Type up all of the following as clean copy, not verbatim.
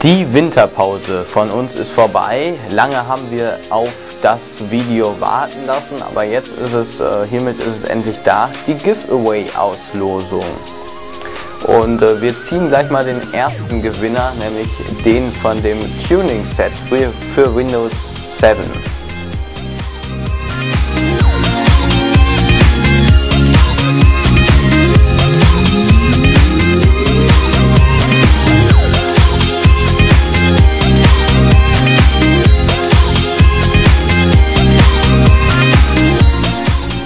Die Winterpause von uns ist vorbei. Lange haben wir auf das Video warten lassen, aber jetzt ist es, hiermit ist es endlich da, die Giveaway-Auslosung. Und wir ziehen gleich mal den ersten Gewinner, nämlich den von dem Tuning-Set für Windows 7.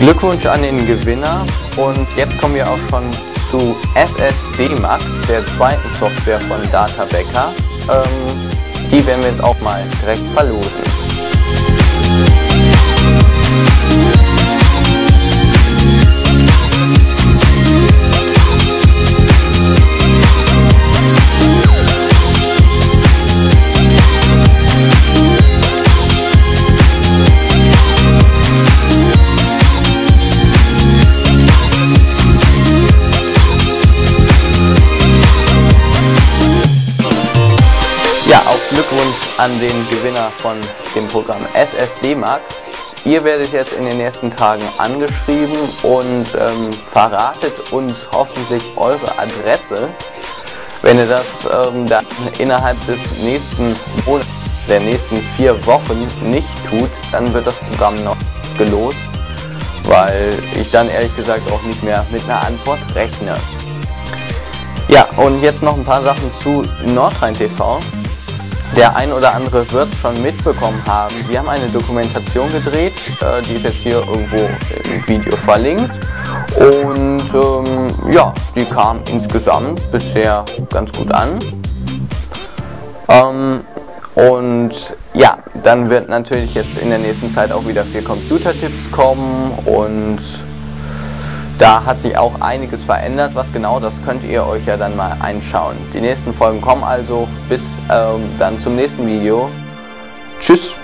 Glückwunsch an den Gewinner, und jetzt kommen wir auch schon zu SSD Max, der zweiten Software von Databackup. Die werden wir jetzt auch mal direkt verlosen. Ja, auch Glückwunsch an den Gewinner von dem Programm SSD Max. Ihr werdet jetzt in den nächsten Tagen angeschrieben und verratet uns hoffentlich eure Adresse. Wenn ihr das dann innerhalb des nächsten Monats, der nächsten 4 Wochen nicht tut, dann wird das Programm noch gelost, weil ich dann ehrlich gesagt auch nicht mehr mit einer Antwort rechne. Ja, und jetzt noch ein paar Sachen zu Nordrhein TV. Der ein oder andere wird es schon mitbekommen haben. Wir haben eine Dokumentation gedreht, die ist jetzt hier irgendwo im Video verlinkt. Und ja, die kam insgesamt bisher ganz gut an. Und ja, dann wird natürlich jetzt in der nächsten Zeit auch wieder 4 Computertipps kommen, und da hat sich auch einiges verändert. Was genau, das könnt ihr euch ja dann mal einschauen. Die nächsten Folgen kommen also. Bis dann zum nächsten Video. Tschüss!